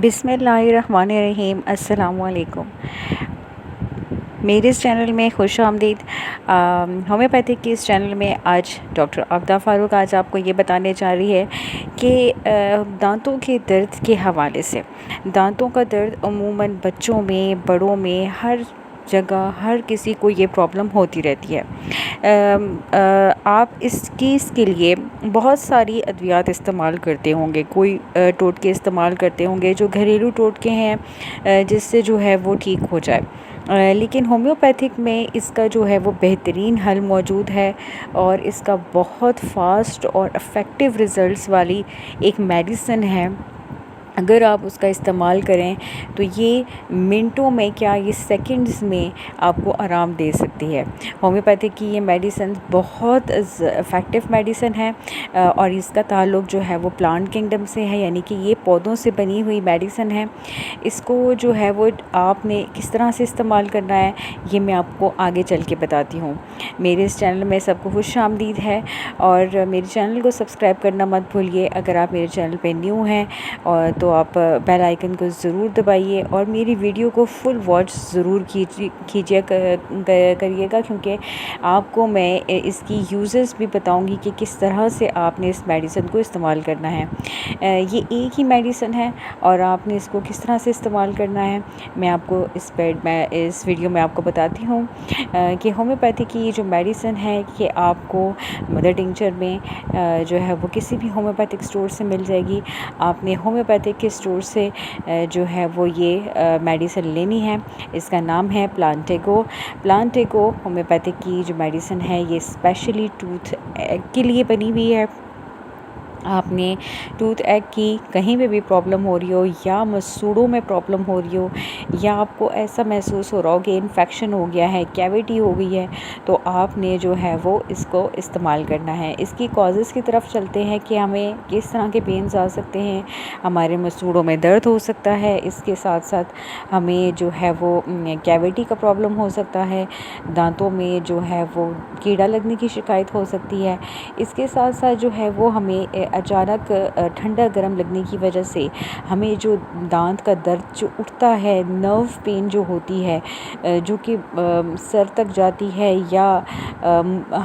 बिस्मिल्लाहिर्रहमानिर्रहीम। अस्सलामुअलैकुम। मेरे इस चैनल में खुश आमदीद। होम्योपैथिक के इस चैनल में आज डॉक्टर आबिदा फ़ारूक आज आपको ये बताने जा रही है कि दांतों के दर्द के हवाले से, दांतों का दर्द अमूमन बच्चों में, बड़ों में, हर जगह हर किसी को ये प्रॉब्लम होती रहती है। आप इसके लिए बहुत सारी अद्वियात इस्तेमाल करते होंगे, कोई टोटके इस्तेमाल करते होंगे जो घरेलू टोटके हैं, जिससे जो है वो ठीक हो जाए। लेकिन होम्योपैथिक में इसका जो है वो बेहतरीन हल मौजूद है और इसका बहुत फ़ास्ट और इफ़ेक्टिव रिज़ल्ट्स वाली एक मेडिसिन है। अगर आप उसका इस्तेमाल करें तो ये मिनटों में क्या, ये सेकंड्स में आपको आराम दे सकती है। होम्योपैथिक की ये मेडिसिन बहुत इफ़ेक्टिव मेडिसिन है और इसका ताल्लुक़ जो है वो प्लांट किंगडम से है, यानी कि ये पौधों से बनी हुई मेडिसिन है। इसको जो है वो आपने किस तरह से इस्तेमाल करना है ये मैं आपको आगे चल के बताती हूँ। मेरे इस चैनल में सबको खुश आमदीद है और मेरे चैनल को सब्सक्राइब करना मत भूलिए। अगर आप मेरे चैनल पे न्यू हैं और तो आप बेल आइकन को ज़रूर दबाइए और मेरी वीडियो को फुल वॉच ज़रूर करिएगा, क्योंकि आपको मैं इसकी यूज़ेस भी बताऊंगी कि किस तरह से आपने इस मेडिसिन को इस्तेमाल करना है। ये एक ही मेडिसिन है और आपने इसको किस तरह से इस्तेमाल करना है मैं इस वीडियो में आपको बताती हूँ कि होम्योपैथी की ये जो मेडिसिन है कि आपको मदर टिंचर में जो है वो किसी भी होम्योपैथिक स्टोर से मिल जाएगी। आपने होम्योपैथिक के स्टोर से जो है वो ये मेडिसिन लेनी है। इसका नाम है प्लांटेगो होम्योपैथिक की जो मेडिसिन है ये स्पेशली टूथ के लिए बनी हुई है। आपने टूथ एग की कहीं पे भी प्रॉब्लम हो रही हो या मसूड़ों में प्रॉब्लम हो रही हो या आपको ऐसा महसूस हो रहा हो कि इन्फेक्शन हो गया है, कैविटी हो गई है, तो आपने जो है वो इसको इस्तेमाल करना है। इसकी कॉजेज़ की तरफ चलते हैं कि हमें किस तरह के पेन्स आ सकते हैं। हमारे मसूड़ों में दर्द हो सकता है, इसके साथ साथ हमें जो है वो कैविटी का प्रॉब्लम हो सकता है, दांतों में जो है वो कीड़ा लगने की शिकायत हो सकती है। इसके साथ साथ जो है वो हमें अचानक ठंडा गर्म लगने की वजह से हमें जो दांत का दर्द जो उठता है, नर्व पेन जो होती है, जो कि सर तक जाती है या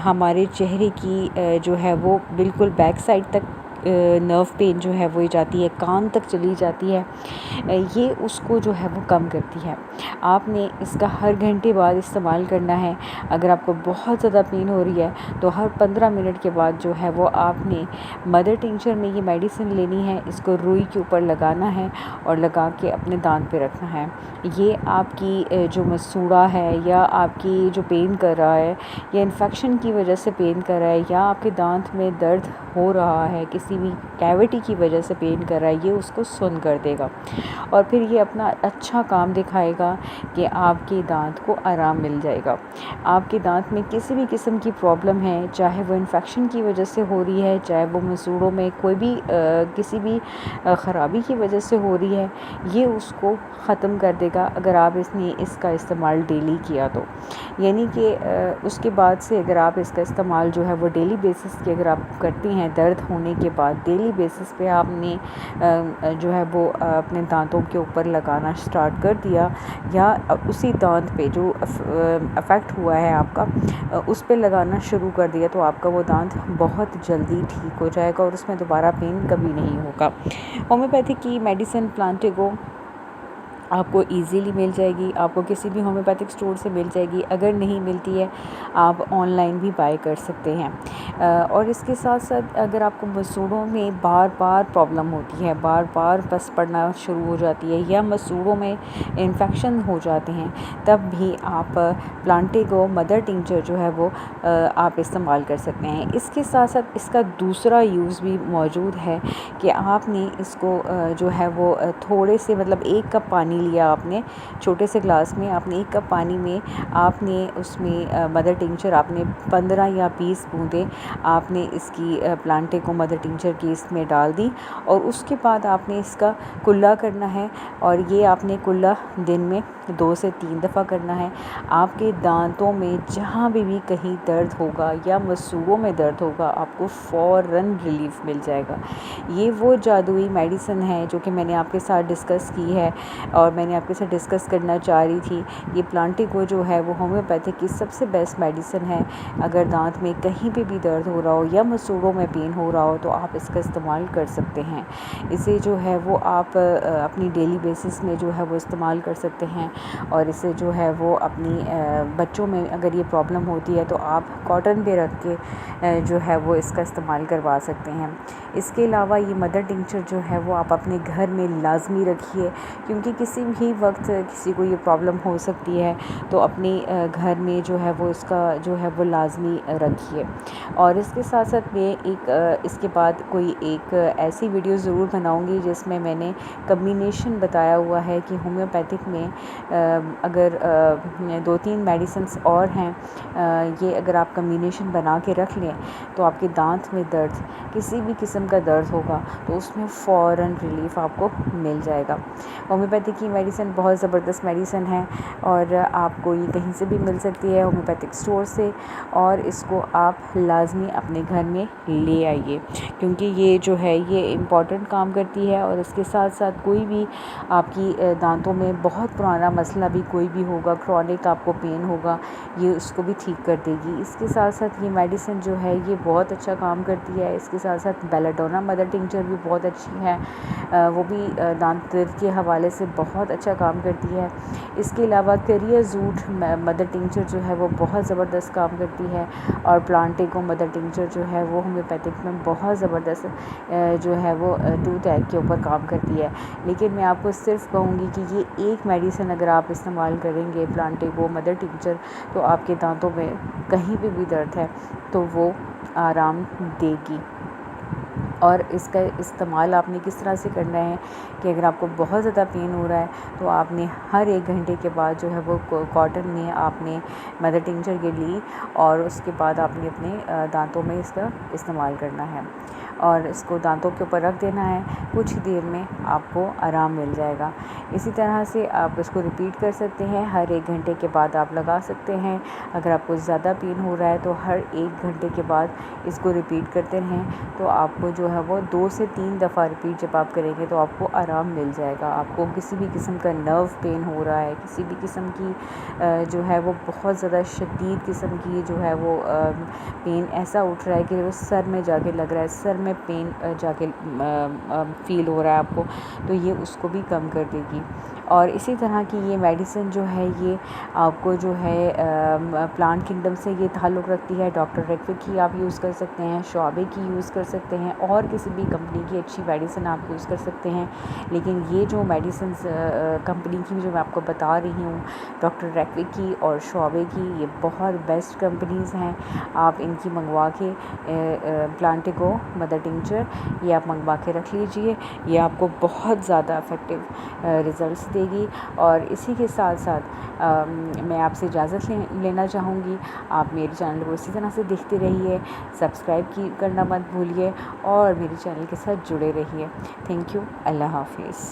हमारे चेहरे की जो है वो बिल्कुल बैक साइड तक नर्व पेन जो है वो जाती है, कान तक चली जाती है, ये उसको जो है वो कम करती है। आपने इसका हर घंटे बाद इस्तेमाल करना है। अगर आपको बहुत ज़्यादा पेन हो रही है तो हर 15 मिनट के बाद जो है वो आपने मदर टिंचर में ये मेडिसिन लेनी है। इसको रुई के ऊपर लगाना है और लगा के अपने दांत पे रखना है। ये आपकी जो मसूड़ा है या आपकी जो पेन कर रहा है या इन्फेक्शन की वजह से पेन कर रहा है या आपके दांत में दर्द हो रहा है, किसी भी कैविटी की वजह से पेन कर रहा है, ये उसको सुन कर देगा और फिर ये अपना अच्छा काम दिखाएगा कि आपके दांत को आराम मिल जाएगा। आपके दांत में किसी भी किस्म की प्रॉब्लम है, चाहे वो इन्फेक्शन की वजह से हो रही है, चाहे वो मसूड़ों में कोई भी किसी भी ख़राबी की वजह से हो रही है, ये उसको ख़त्म कर देगा अगर आप इसका इस्तेमाल डेली किया तो। यानी कि उसके बाद से अगर आप इसका इस्तेमाल जो है वो डेली बेसिस की अगर आप करती हैं, दर्द होने के बाद डेली बेसिस पे आपने जो है वो अपने दांतों के ऊपर लगाना स्टार्ट कर दिया या उसी दांत पे जो अफेक्ट हुआ है आपका उस पे लगाना शुरू कर दिया, तो आपका वो दांत बहुत जल्दी ठीक हो जाएगा और उसमें दोबारा पेन कभी नहीं होगा। होम्योपैथी की मेडिसिन प्लांटेगो आपको इजीली मिल जाएगी, आपको किसी भी होम्योपैथिक स्टोर से मिल जाएगी। अगर नहीं मिलती है आप ऑनलाइन भी बाय कर सकते हैं। और इसके साथ साथ अगर आपको मसूड़ों में बार बार प्रॉब्लम होती है, बार बार पस पड़ना शुरू हो जाती है या मसूड़ों में इन्फेक्शन हो जाते हैं, तब भी आप प्लांटेगो मदर टिंचर जो है वो आप इस्तेमाल कर सकते हैं। इसके साथ साथ इसका दूसरा यूज़ भी मौजूद है कि आपने इसको जो है वो थोड़े से मतलब 1 कप पानी लिया आपने, छोटे से ग्लास में आपने 1 कप पानी में आपने उसमें मदर टिंचर आपने 15 या 20 बूंदें आपने इसकी प्लांटे को मदर टिंचर की इसमें डाल दी और उसके बाद आपने इसका कुल्ला करना है और ये आपने कुल्ला दिन में 2 से 3 दफ़ा करना है। आपके दांतों में जहाँ भी कहीं दर्द होगा या मसूड़ों में दर्द होगा आपको फ़ौरन रिलीफ़ मिल जाएगा। ये वो जादुई मेडिसिन है जो कि मैंने आपके साथ डिस्कस की है और मैंने आपके साथ डिस्कस करना चाह रही थी। ये प्लांटिको जो है वो होम्योपैथिक की सबसे बेस्ट मेडिसिन है। अगर दांत में कहीं पे भी दर्द हो रहा हो या मसूड़ों में पेन हो रहा हो तो आप इसका इस्तेमाल कर सकते हैं। इसे जो है वो आप अपनी डेली बेसिस में जो है वो इस्तेमाल कर सकते हैं और इसे जो है वो अपनी बच्चों में अगर ये प्रॉब्लम होती है तो आप कॉटन पे रख के जो है वो इसका इस्तेमाल करवा सकते हैं। इसके अलावा ये मदर टिंचर जो है वो आप अपने घर में लाजमी रखिए क्योंकि किसी भी वक्त किसी को ये प्रॉब्लम हो सकती है तो अपने घर में जो है वो इसका जो है वो लाजमी रखिए। और इसके साथ साथ मैं इसके बाद कोई एक ऐसी वीडियो ज़रूर बनाऊंगी जिसमें मैंने कम्बिनेशन बताया हुआ है कि होम्योपैथिक में अगर 2-3 मेडिसिन्स और हैं, ये अगर आप कम्बिनेशन बना के रख लें तो आपके दांत में दर्द किसी भी किस्म का दर्द होगा तो उसमें फ़ौरन रिलीफ़ आपको मिल जाएगा। होम्योपैथिक की मेडिसिन बहुत ज़बरदस्त मेडिसिन है और आपको ये कहीं से भी मिल सकती है होम्योपैथिक स्टोर से और इसको आप लाजमी अपने घर में ले आइए क्योंकि ये जो है ये इम्पॉर्टेंट काम करती है और इसके साथ साथ कोई भी आपकी दांतों में बहुत पुराना मसला भी कोई भी होगा, क्रॉनिक आपको पेन होगा, ये उसको भी ठीक कर देगी। इसके साथ साथ ये मेडिसिन जो है ये बहुत अच्छा काम करती है। इसके साथ साथ बेलाडोना मदर टिंचर भी बहुत अच्छी है, वो भी दांत दर्द के हवाले से बहुत अच्छा काम करती है। इसके अलावा करियाजूट मदर टिंचर जो है वो बहुत ज़बरदस्त काम करती है और प्लांटिको मदर टिंचर जो है वो होम्योपैथिक में बहुत ज़बरदस्त जो है वो टूथ एग के ऊपर काम करती है। लेकिन मैं आपको सिर्फ कहूँगी कि ये एक मेडिसिन अगर आप इस्तेमाल करेंगे प्लांटिको मदर टिंचर तो आपके दांतों में कहीं पे भी दर्द है तो वो आराम देगी। और इसका इस्तेमाल आपने किस तरह से करना है कि अगर आपको बहुत ज़्यादा पेन हो रहा है तो आपने हर 1 घंटे के बाद जो है वो कॉटन में आपने मदर टिंचर के ली और उसके बाद आपने अपने दांतों में इसका इस्तेमाल करना है और इसको दांतों के ऊपर रख देना है। कुछ ही देर में आपको आराम मिल जाएगा। इसी तरह से आप इसको रिपीट कर सकते हैं, हर 1 घंटे के बाद आप लगा सकते हैं। अगर आपको ज़्यादा पेन हो रहा है तो हर 1 घंटे के बाद इसको रिपीट करते रहें तो आपको जो है वो 2 से 3 दफ़ा रिपीट जब आप करेंगे तो आपको आराम मिल जाएगा। आपको किसी भी किस्म का नर्व पेन हो रहा है, किसी भी किस्म की जो है वो बहुत ज़्यादा शदीद किस्म की जो है वो पेन ऐसा उठ रहा है कि वो सर में जाके लग रहा है, सर में पेन जाके फ़ील हो रहा है आपको, तो ये उसको भी कम कर देगी। और इसी तरह की ये मेडिसिन जो है ये आपको जो है प्लांट किंगडम से ये ताल्लुक़ रखती है। डॉक्टर रेक्विक की आप यूज़ कर सकते हैं, शॉबे की यूज़ कर सकते हैं और किसी भी कंपनी की अच्छी मेडिसिन आप यूज़ कर सकते हैं। लेकिन ये जो मेडिसिन कंपनी की जो मैं आपको बता रही हूँ डॉक्टर रेक्विक की और शॉबे की, ये बहुत बेस्ट कंपनीज़ हैं। आप इनकी मंगवा के प्लांटिको मदर टिंचर ये आप मंगवा के रख लीजिए, ये आपको बहुत ज़्यादा इफ़ेक्टिव रिज़ल्ट्स देगी। और इसी के साथ साथ मैं आपसे इजाज़त लेना चाहूँगी। आप मेरे चैनल को इसी तरह से देखते रहिए, सब्सक्राइब करना मत भूलिए और मेरे चैनल के साथ जुड़े रहिए। Thank you. अल्लाह हाफ़िज़।